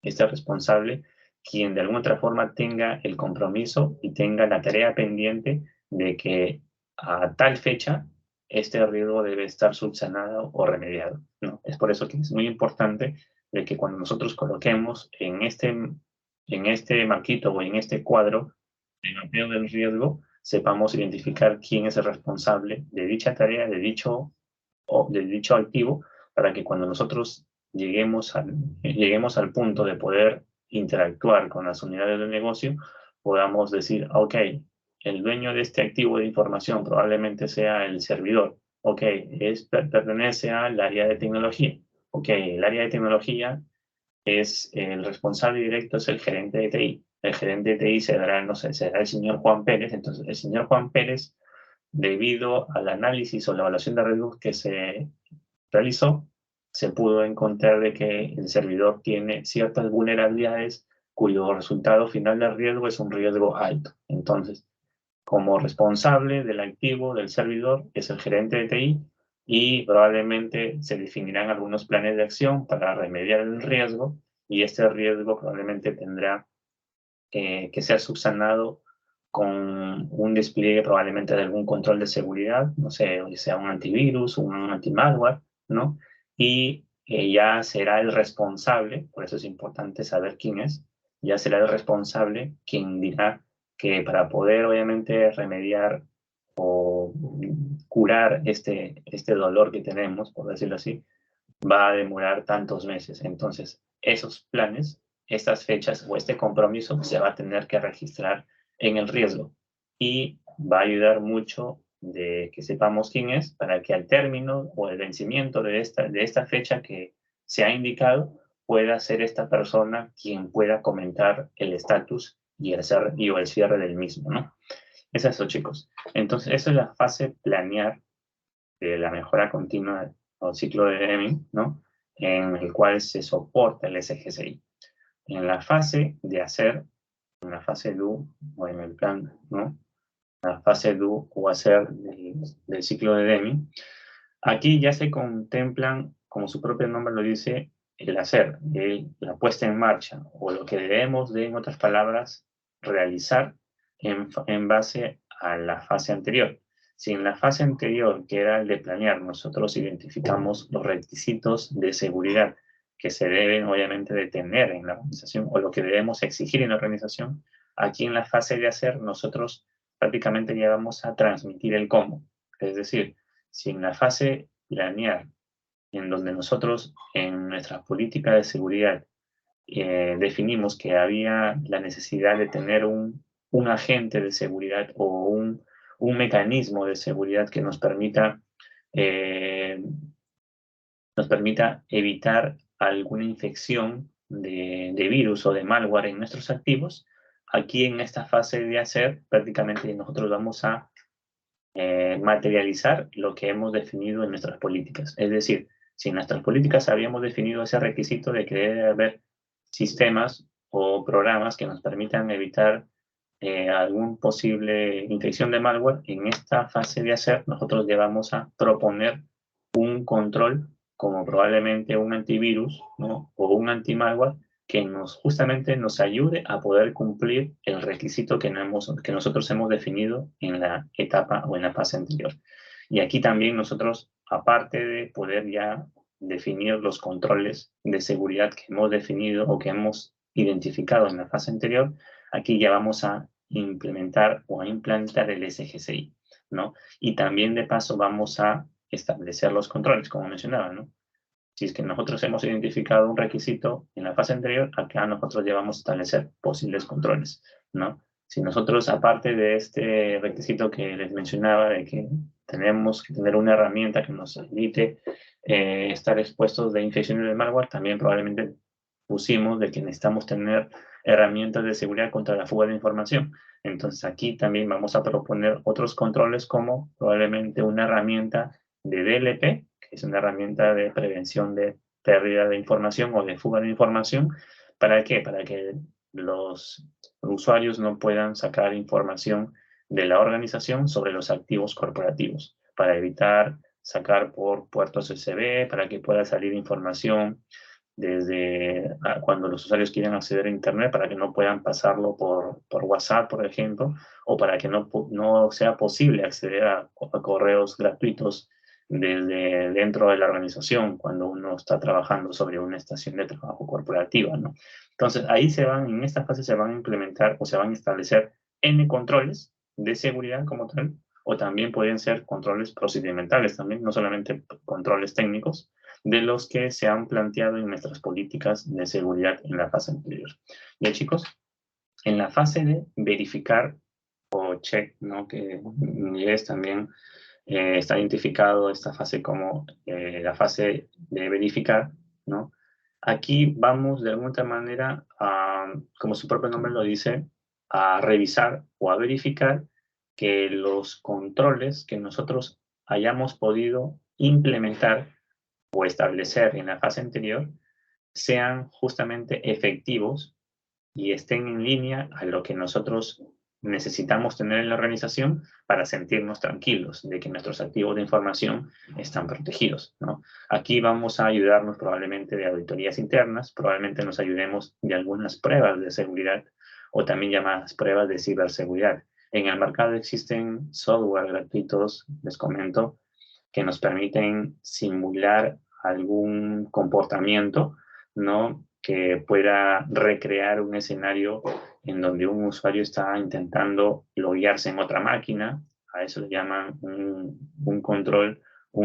este responsable, quien de alguna otra forma tenga el compromiso y tenga la tarea pendiente de que a tal fecha este riesgo debe estar subsanado o remediado, ¿no? Es por eso que es muy importante de que cuando nosotros coloquemos en este marquito o en este cuadro el mapeo del riesgo, sepamos identificar quién es el responsable de dicha tarea, de dicho activo, para que cuando nosotros lleguemos al punto de poder interactuar con las unidades del negocio, podamos decir, ok, el dueño de este activo de información probablemente sea el servidor, Ok, pertenece al área de tecnología. Ok, el área de tecnología es el responsable directo, es el gerente de TI. El gerente de TI será, no sé, será el señor Juan Pérez. Entonces, el señor Juan Pérez, debido al análisis o la evaluación de riesgos que se realizó, se pudo encontrar de que el servidor tiene ciertas vulnerabilidades cuyo resultado final del riesgo es un riesgo alto. Entonces, como responsable del activo del servidor es el gerente de TI y probablemente se definirán algunos planes de acción para remediar el riesgo y este riesgo probablemente tendrá que ser subsanado con un despliegue probablemente de algún control de seguridad, no sé, o sea un antivirus, un anti-malware, ¿no? Y ya será el responsable, por eso es importante saber quién es, ya será el responsable quien dirá que para poder obviamente remediar o curar este dolor que tenemos, por decirlo así, va a demorar tantos meses. Entonces, esos planes, estas fechas o este compromiso se va a tener que registrar en el riesgo y va a ayudar mucho de que sepamos quién es para que al término o el vencimiento de esta fecha que se ha indicado pueda ser esta persona quien pueda comentar el estatus y el cierre del mismo, ¿no? Es eso, chicos. Entonces, eso es la fase planear de la mejora continua o ciclo de Deming, ¿no? En el cual se soporta el SGCI. En la fase de hacer, en la fase do o en el plan, ¿no? La fase do o hacer del ciclo de Deming, aquí ya se contemplan, como su propio nombre lo dice, el hacer, la puesta en marcha, o lo que debemos de, en otras palabras, realizar en base a la fase anterior. Si en la fase anterior, que era el de planear, nosotros identificamos los requisitos de seguridad que se deben obviamente de tener en la organización o lo que debemos exigir en la organización, aquí en la fase de hacer nosotros prácticamente ya vamos a transmitir el cómo. Es decir, si en la fase planear, en donde nosotros en nuestra política de seguridad definimos que había la necesidad de tener un agente de seguridad o un mecanismo de seguridad que eh, nos permita evitar alguna infección de virus o de malware en nuestros activos, aquí en esta fase de hacer, prácticamente nosotros vamos a materializar lo que hemos definido en nuestras políticas. Es decir, si en nuestras políticas habíamos definido ese requisito de que debe haber sistemas o programas que nos permitan evitar algún posible infección de malware, en esta fase de hacer nosotros ya vamos a proponer un control como probablemente un antivirus, ¿no? O un anti-malware que justamente nos ayude a poder cumplir el requisito que nosotros hemos definido en la etapa o en la fase anterior. Y aquí también nosotros, aparte de poder ya definir los controles de seguridad que hemos definido o que hemos identificado en la fase anterior, aquí ya vamos a implementar o a implantar el SGCI, ¿no? Y también de paso vamos a establecer los controles, como mencionaba, ¿no? Si es que nosotros hemos identificado un requisito en la fase anterior, acá nosotros ya vamos a establecer posibles controles, ¿no? Si nosotros, aparte de este requisito que les mencionaba, de que tenemos que tener una herramienta que nos evite estar expuestos de infecciones de malware, también probablemente pusimos de que necesitamos tener herramientas de seguridad contra la fuga de información. Entonces aquí también vamos a proponer otros controles como probablemente una herramienta de DLP, que es una herramienta de prevención de pérdida de información o de fuga de información. ¿Para qué? Para que los usuarios no puedan sacar información de la organización sobre los activos corporativos, para evitar sacar por puertos USB, para que pueda salir información desde cuando los usuarios quieren acceder a Internet para que no puedan pasarlo por WhatsApp, por ejemplo, o para que no sea posible acceder a correos gratuitos desde dentro de la organización cuando uno está trabajando sobre una estación de trabajo corporativa, ¿no? Entonces, en esta fase se van a implementar o se van a establecer N controles de seguridad como tal, o también pueden ser controles procedimentales también, no solamente controles técnicos, de los que se han planteado en nuestras políticas de seguridad en la fase anterior. Bien, chicos, en la fase de verificar o check, ¿no? Que en inglés también está identificado esta fase como la fase de verificar, ¿no? Aquí vamos de alguna manera, como su propio nombre lo dice, a revisar o a verificar que los controles que nosotros hayamos podido implementar o establecer en la fase anterior sean justamente efectivos y estén en línea a lo que nosotros necesitamos tener en la organización para sentirnos tranquilos de que nuestros activos de información están protegidos, ¿no? Aquí vamos a ayudarnos probablemente de auditorías internas, probablemente nos ayudemos de algunas pruebas de seguridad o también llamadas pruebas de ciberseguridad. En el mercado existen software gratuitos, les comento, que nos permiten simular algún comportamiento, ¿no? Que pueda recrear un escenario en donde un usuario está intentando loguearse en otra máquina. A eso le llaman un control,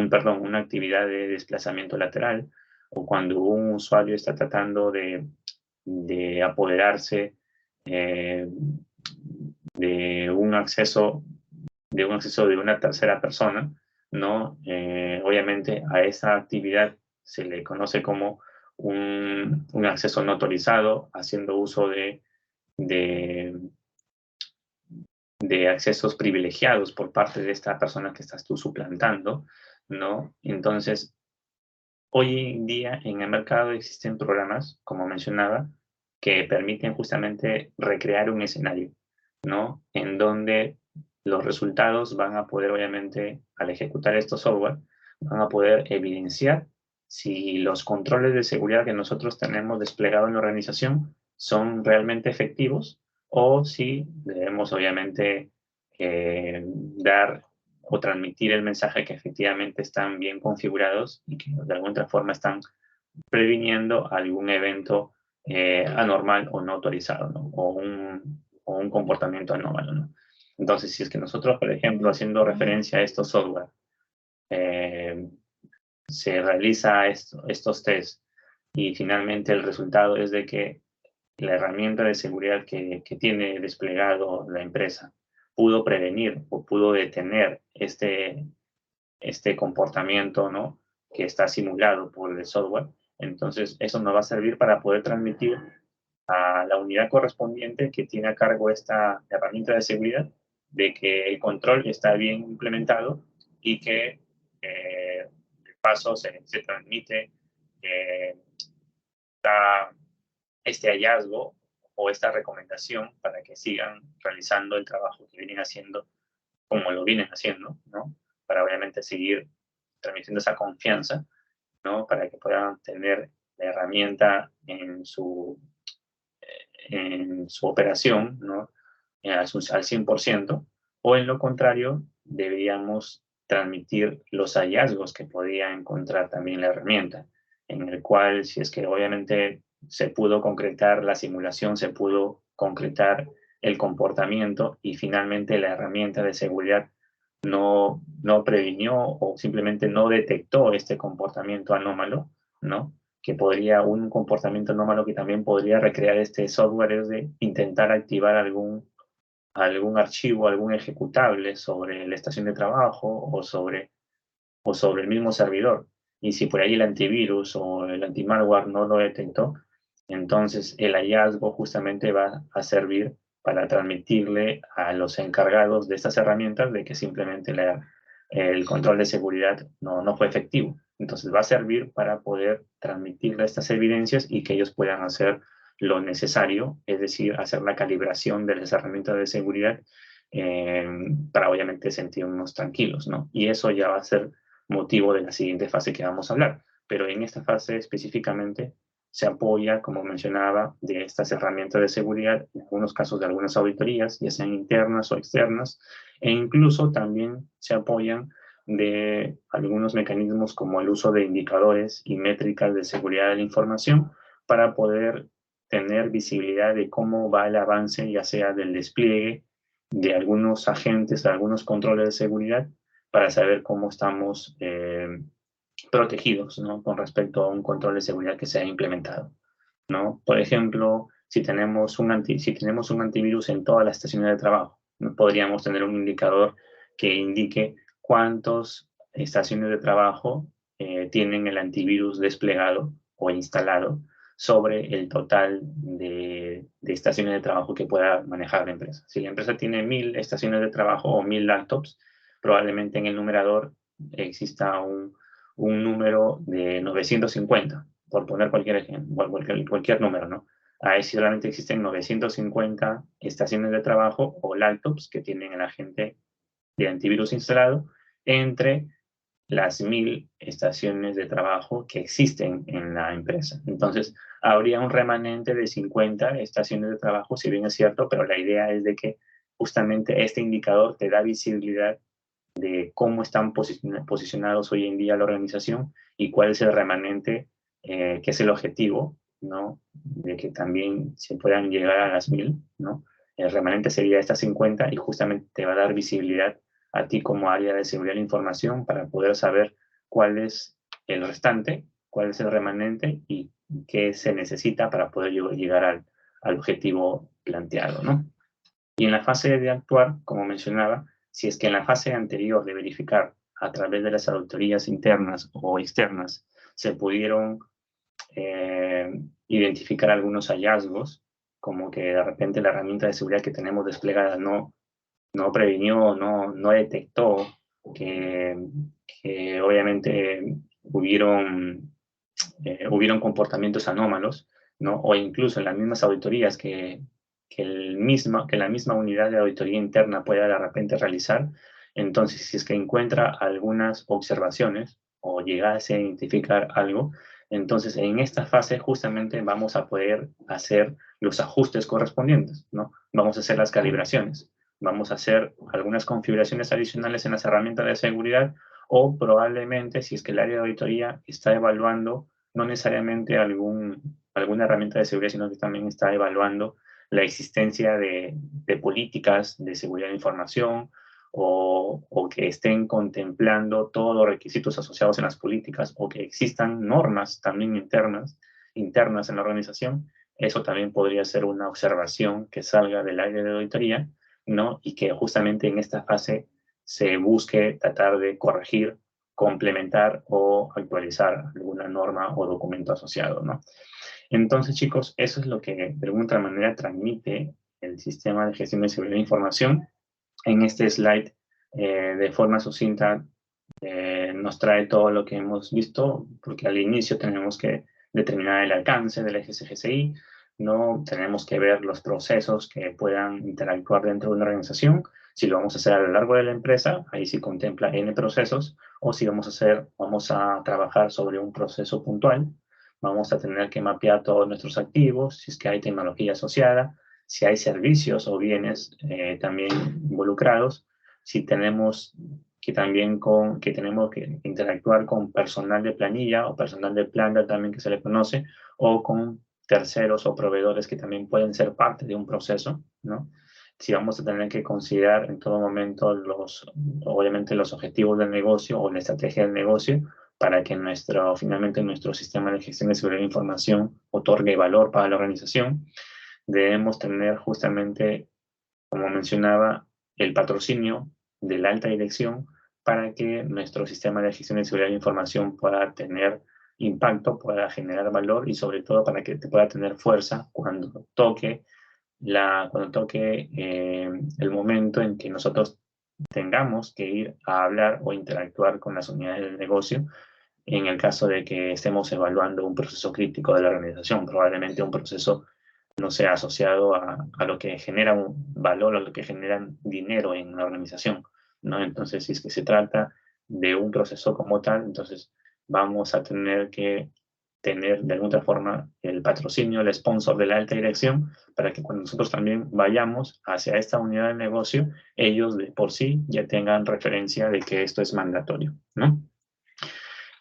perdón, una actividad de desplazamiento lateral, o cuando un usuario está tratando de apoderarse eh, de un acceso de una tercera persona, ¿no? Obviamente a esa actividad se le conoce como un acceso no autorizado, haciendo uso de, de accesos privilegiados por parte de esta persona que estás tú suplantando, ¿no? Entonces, hoy en día en el mercado existen programas, como mencionaba, que permiten justamente recrear un escenario, ¿no? En donde los resultados van a poder, obviamente, al ejecutar estos software, van a poder evidenciar si los controles de seguridad que nosotros tenemos desplegado en la organización son realmente efectivos o si debemos, obviamente, dar o transmitir el mensaje que efectivamente están bien configurados y que de alguna otra forma están previniendo algún evento anormal o no autorizado, ¿no? O un comportamiento anómalo, ¿no? Entonces, si es que nosotros, por ejemplo, haciendo referencia a estos software, eh, se realiza estos tests y finalmente el resultado es de que la herramienta de seguridad que tiene desplegado la empresa pudo prevenir o pudo detener este comportamiento, ¿no? Que está simulado por el software. Entonces, eso nos va a servir para poder transmitir a la unidad correspondiente que tiene a cargo esta herramienta de seguridad de que el control está bien implementado y que de paso se transmite eh, este hallazgo o esta recomendación para que sigan realizando el trabajo que vienen haciendo como lo vienen haciendo, ¿no? Para obviamente seguir transmitiendo esa confianza, ¿no? Para que puedan tener la herramienta en su operación, ¿no? Al 100%, o en lo contrario, deberíamos transmitir los hallazgos que podía encontrar también la herramienta, en el cual, si es que obviamente se pudo concretar la simulación, se pudo concretar el comportamiento y finalmente la herramienta de seguridad no previnió o simplemente no detectó este comportamiento anómalo, ¿no? Que podría, un comportamiento anómalo que también podría recrear este software es de intentar activar algún archivo, algún ejecutable sobre la estación de trabajo o sobre el mismo servidor. Y si por ahí el antivirus o el antimalware no lo detectó, entonces el hallazgo justamente va a servir para transmitirle a los encargados de estas herramientas de que simplemente el control de seguridad no fue efectivo. Entonces va a servir para poder transmitirle estas evidencias y que ellos puedan hacer lo necesario, es decir, hacer la calibración de las herramientas de seguridad para obviamente sentirnos tranquilos, ¿no? Y eso ya va a ser motivo de la siguiente fase que vamos a hablar. Pero en esta fase específicamente se apoya, como mencionaba, de estas herramientas de seguridad, en algunos casos de algunas auditorías, ya sean internas o externas, e incluso también se apoyan de algunos mecanismos como el uso de indicadores y métricas de seguridad de la información para poder tener visibilidad de cómo va el avance, ya sea del despliegue de algunos agentes, de algunos controles de seguridad, para saber cómo estamos protegidos, ¿no? Con respecto a un control de seguridad que se ha implementado, ¿no? Por ejemplo, si tenemos un antivirus en todas las estaciones de trabajo, ¿no? Podríamos tener un indicador que indique cuántas estaciones de trabajo tienen el antivirus desplegado o instalado sobre el total de estaciones de trabajo que pueda manejar la empresa. Si la empresa tiene 1000 estaciones de trabajo o 1000 laptops, probablemente en el numerador exista un número de 950, por poner cualquier ejemplo, cualquier número, ¿no? Ahí solamente existen 950 estaciones de trabajo o laptops que tienen el agente de antivirus instalado entre las 1000 estaciones de trabajo que existen en la empresa. Entonces, habría un remanente de 50 estaciones de trabajo, si bien es cierto, pero la idea es de que justamente este indicador te da visibilidad de cómo están posicionados hoy en día la organización y cuál es el remanente, que es el objetivo, ¿no? De que también se puedan llegar a las 1000, ¿no? El remanente sería estas 50 y justamente te va a dar visibilidad a ti como área de seguridad de la información para poder saber cuál es el restante, cuál es el remanente y qué se necesita para poder llegar al objetivo planteado, ¿no? Y en la fase de actuar, como mencionaba, si es que en la fase anterior de verificar a través de las auditorías internas o externas se pudieron eh, identificar algunos hallazgos, como que de repente la herramienta de seguridad que tenemos desplegada no previnió, no detectó que, que obviamente hubieron comportamientos anómalos, ¿no? O incluso en las mismas auditorías que la misma unidad de auditoría interna pueda de repente realizar. Entonces, si es que encuentra algunas observaciones o llegase a identificar algo, entonces en esta fase justamente vamos a poder hacer los ajustes correspondientes, ¿no? Vamos a hacer las calibraciones, vamos a hacer algunas configuraciones adicionales en las herramientas de seguridad o probablemente si es que el área de auditoría está evaluando no necesariamente alguna herramienta de seguridad, sino que también está evaluando la existencia de políticas de seguridad de información o que estén contemplando todos los requisitos asociados en las políticas o que existan normas también internas en la organización, eso también podría ser una observación que salga del área de auditoría, ¿no? Y que justamente en esta fase se busque tratar de corregir, complementar o actualizar alguna norma o documento asociado, ¿no? Entonces, chicos, eso es lo que de alguna otra manera transmite el sistema de gestión de seguridad de información. En este slide, de forma sucinta, nos trae todo lo que hemos visto, porque al inicio tenemos que determinar el alcance del GCGCI, ¿no? Tenemos que ver los procesos que puedan interactuar dentro de una organización. Si lo vamos a hacer a lo largo de la empresa, ahí sí contempla N procesos, o si vamos a trabajar sobre un proceso puntual, vamos a tener que mapear todos nuestros activos, si es que hay tecnología asociada, si hay servicios o bienes también involucrados, si tenemos que tenemos que interactuar con personal de planilla o personal de planta también que se le conoce, o con terceros o proveedores que también pueden ser parte de un proceso, ¿no? Si vamos a tener que considerar en todo momento obviamente los objetivos del negocio o la estrategia del negocio para que finalmente nuestro sistema de gestión de seguridad de información otorgue valor para la organización, debemos tener justamente, como mencionaba, el patrocinio de la alta dirección para que nuestro sistema de gestión de seguridad de información pueda tener impacto, pueda generar valor y sobre todo para que pueda tener fuerza cuando toque el momento en que nosotros tengamos que ir a hablar o interactuar con las unidades del negocio en el caso de que estemos evaluando un proceso crítico de la organización, probablemente un proceso no sea asociado a lo que genera un valor o lo que genera dinero en una organización, ¿no? Entonces, si es que se trata de un proceso como tal, entonces vamos a tener que tener de alguna forma el patrocinio, el sponsor de la alta dirección, para que cuando nosotros también vayamos hacia esta unidad de negocio, ellos de por sí ya tengan referencia de que esto es mandatorio, ¿no?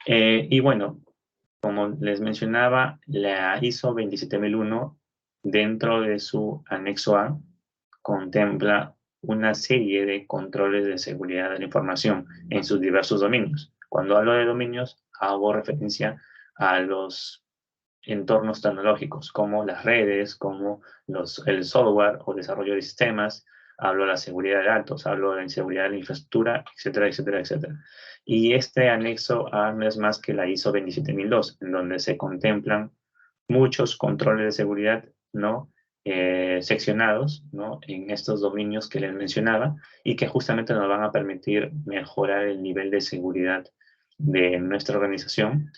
Y bueno, como les mencionaba, la ISO 27001, dentro de su anexo A, contempla una serie de controles de seguridad de la información en sus diversos dominios. Cuando hablo de dominios, hago referencia a los entornos tecnológicos, como las redes, como el software o desarrollo de sistemas, hablo de la seguridad de datos, hablo de la inseguridad de la infraestructura, etcétera, etcétera, etcétera. Y este anexo A no es más que la ISO 27002, en donde se contemplan muchos controles de seguridad, ¿no? Seccionados, ¿no? En estos dominios que les mencionaba y que justamente nos van a permitir mejorar el nivel de seguridad de nuestra organización,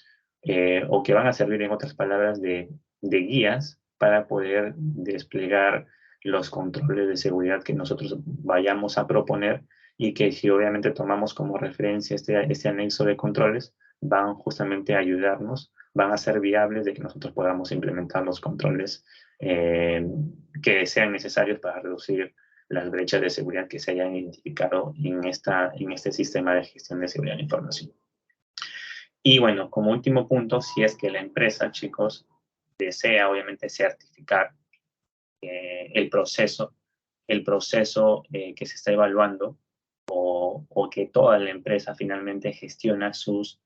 o que van a servir, en otras palabras, de guías para poder desplegar los controles de seguridad que nosotros vayamos a proponer, y que si obviamente tomamos como referencia este anexo de controles, van justamente a ayudarnos, van a ser viables de que nosotros podamos implementar los controles que sean necesarios para reducir las brechas de seguridad que se hayan identificado en este sistema de gestión de seguridad de información. Y bueno, como último punto, si es que la empresa, chicos, desea obviamente certificar el proceso que se está evaluando, o que toda la empresa finalmente gestiona sus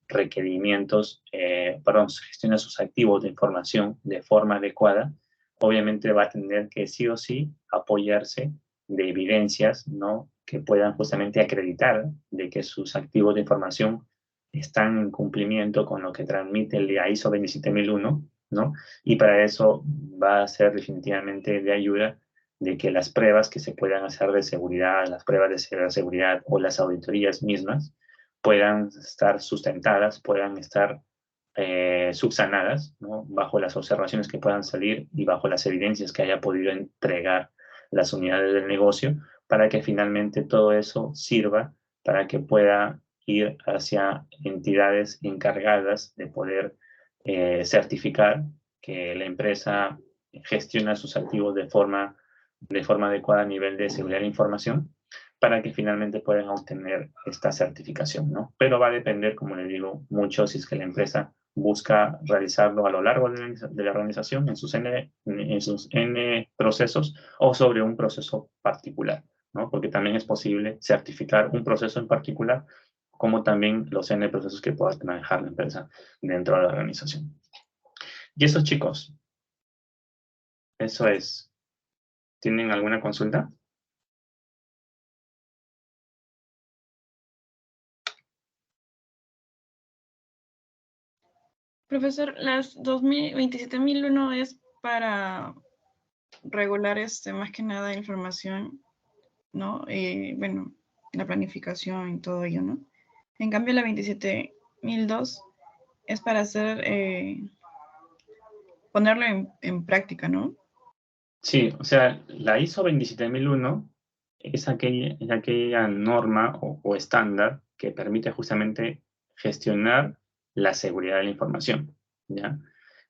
requerimientos, gestiona sus activos de información de forma adecuada, obviamente va a tener que sí o sí apoyarse de evidencias, ¿no? Que puedan justamente acreditar de que sus activos de información están en cumplimiento con lo que transmite el ISO 27001, ¿no? Y para eso va a ser definitivamente de ayuda de que las pruebas que se puedan hacer de seguridad, las pruebas de seguridad o las auditorías mismas puedan estar sustentadas, puedan estar subsanadas, ¿no? Bajo las observaciones que puedan salir y bajo las evidencias que haya podido entregar las unidades del negocio, para que finalmente todo eso sirva para que pueda ir hacia entidades encargadas de poder certificar que la empresa gestiona sus activos de forma adecuada a nivel de seguridad de la información, para que finalmente puedan obtener esta certificación, ¿no? Pero va a depender, como les digo, mucho si es que la empresa busca realizarlo a lo largo de la organización, en sus N procesos, o sobre un proceso particular, ¿no? Porque también es posible certificar un proceso en particular, como también los N procesos que pueda manejar la empresa dentro de la organización. Y eso, chicos, eso es. ¿Tienen alguna consulta? Profesor, las 27001 es para regular más que nada información, ¿no? Bueno, la planificación y todo ello, ¿no? En cambio, la 27002 es para hacer, ponerlo en práctica, ¿no? Sí, o sea, la ISO 27001 es aquella norma o estándar que permite justamente gestionar la seguridad de la información, ¿ya?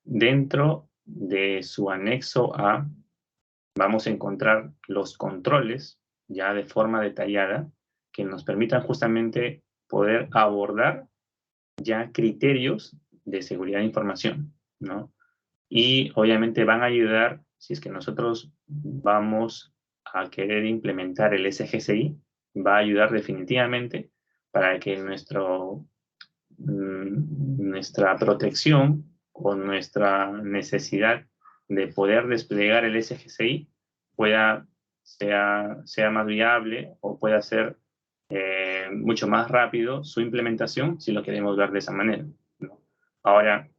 Dentro de su anexo A vamos a encontrar los controles ya de forma detallada que nos permitan justamente poder abordar ya criterios de seguridad de información, ¿no? Y obviamente van a ayudar, si es que nosotros vamos a querer implementar el SGCI, va a ayudar definitivamente para que nuestra protección o nuestra necesidad de poder desplegar el SGCI sea más viable, o pueda ser mucho más rápido su implementación, si lo queremos ver de esa manera, ¿no? Ahora,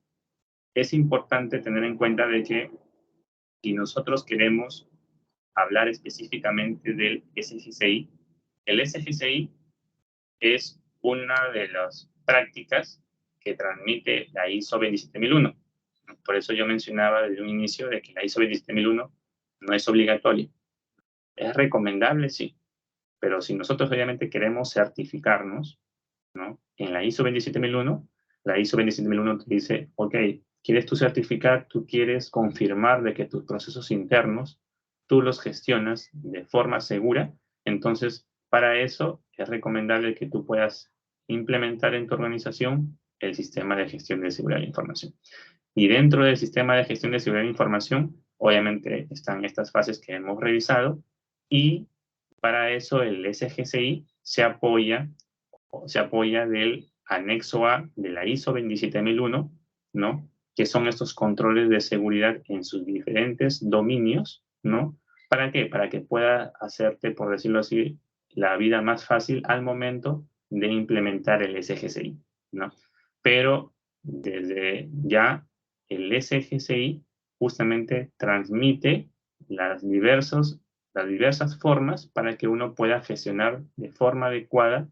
es importante tener en cuenta de que si nosotros queremos hablar específicamente del SGCI, el SGCI es una de las prácticas que transmite la ISO 27001. Por eso yo mencionaba desde un inicio de que la ISO 27001 no es obligatoria. Es recomendable, sí, pero si nosotros obviamente queremos certificarnos, ¿no? En la ISO 27001, la ISO 27001 te dice, ok, ¿quieres tú certificar? ¿Tú quieres confirmar de que tus procesos internos tú los gestionas de forma segura? Entonces, para eso es recomendable que tú puedas implementar en tu organización el sistema de gestión de seguridad de información. Y dentro del sistema de gestión de seguridad de información, obviamente están estas fases que hemos revisado, y para eso el SGCI se apoya del anexo A de la ISO 27001, ¿no? Que son estos controles de seguridad en sus diferentes dominios, ¿no? ¿Para qué? Para que pueda hacerte, por decirlo así, la vida más fácil al momento de implementar el SGCI, ¿no? Pero desde ya el SGCI justamente transmite las diversas formas para que uno pueda gestionar de forma adecuada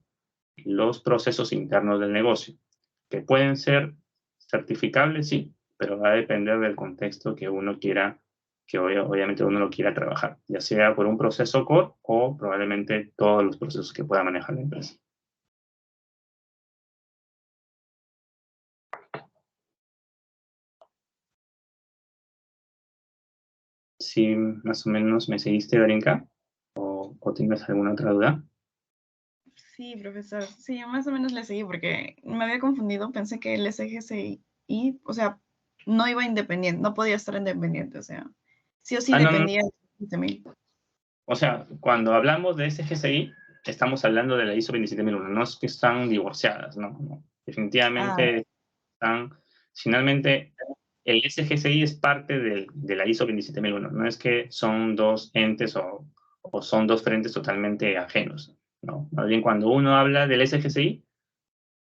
los procesos internos del negocio, que pueden ser certificables, sí, pero va a depender del contexto que uno quiera, que obviamente uno lo quiera trabajar, ya sea por un proceso core o probablemente todos los procesos que pueda manejar la empresa. Si más o menos me seguiste, Darinka, o tienes alguna otra duda. Sí, profesor. Sí, más o menos le seguí porque me había confundido. Pensé que el SGCI, o sea, no iba independiente, no podía estar independiente. O sea, sí o sí No, no. dependía de mí. O sea, cuando hablamos de SGCI, estamos hablando de la ISO 27001, no es que están divorciadas, no. Ah, Definitivamente están, finalmente, el SGCI es parte de la ISO 27001, no es que son dos entes o son dos frentes totalmente ajenos, ¿no? Más bien, cuando uno habla del SGCI,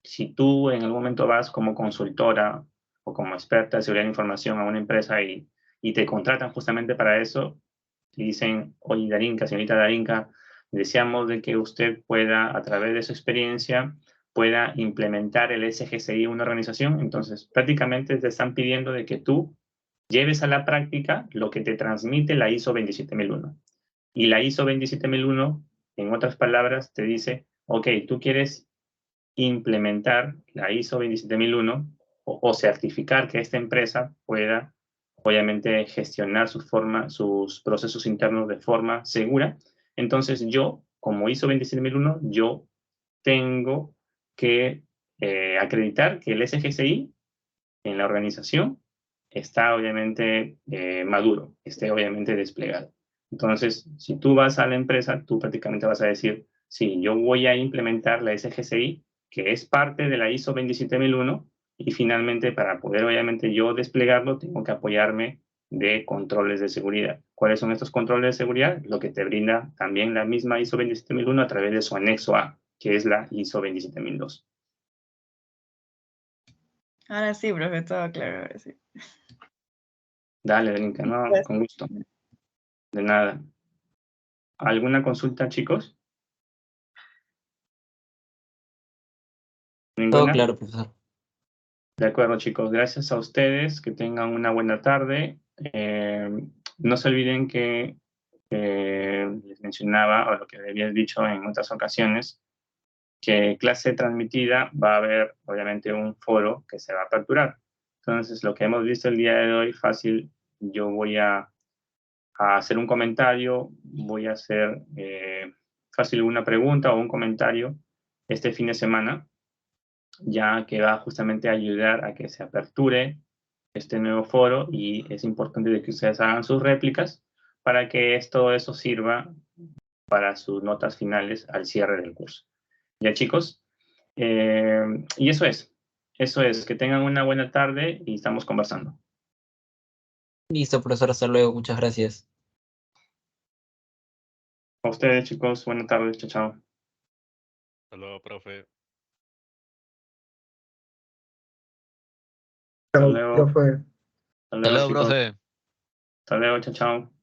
si tú en algún momento vas como consultora o como experta de seguridad de información a una empresa y te contratan justamente para eso, y dicen, oye, Darinka, señorita Darinka, deseamos de que usted pueda, a través de su experiencia, pueda implementar el SGCI en una organización. Entonces, prácticamente te están pidiendo de que tú lleves a la práctica lo que te transmite la ISO 27001. Y la ISO 27001, en otras palabras, te dice, ok, tú quieres implementar la ISO 27001 o certificar que esta empresa pueda, obviamente, gestionar sus procesos internos de forma segura. Entonces yo, como ISO 27001, yo tengo que acreditar que el SGCI en la organización está obviamente maduro, esté obviamente desplegado. Entonces, si tú vas a la empresa, tú prácticamente vas a decir, sí, yo voy a implementar la SGCI, que es parte de la ISO 27001, y finalmente para poder obviamente yo desplegarlo, tengo que apoyarme de controles de seguridad. ¿Cuáles son estos controles de seguridad? Lo que te brinda también la misma ISO 27001 a través de su anexo A, que es la ISO 27002. ahora sí, profe, todo claro. Ahora sí. Dale, Brinca, no, Pues, con gusto. De nada. ¿Alguna consulta, chicos? Todo ¿Ninguna? claro, profesor. De acuerdo, chicos. Gracias a ustedes. Que tengan una buena tarde. No se olviden que les mencionaba, o lo que habías dicho en otras ocasiones, que clase transmitida va a haber, obviamente, un foro que se va a aperturar. Entonces, lo que hemos visto el día de hoy, fácil, yo voy a hacer un comentario, voy a hacer fácil una pregunta o un comentario este fin de semana, ya que va justamente a ayudar a que se aperture este nuevo foro y es importante de que ustedes hagan sus réplicas para que todo eso sirva para sus notas finales al cierre del curso. Ya, chicos, y eso es, que tengan una buena tarde y estamos conversando. Listo, profesor, hasta luego. Muchas gracias. A ustedes, chicos, buena tarde, chao, chao. Hasta luego, profe. Hasta Chao, luego, profe. hasta Hasta luego, luego, chicos. profe. Hasta luego, chao, chao.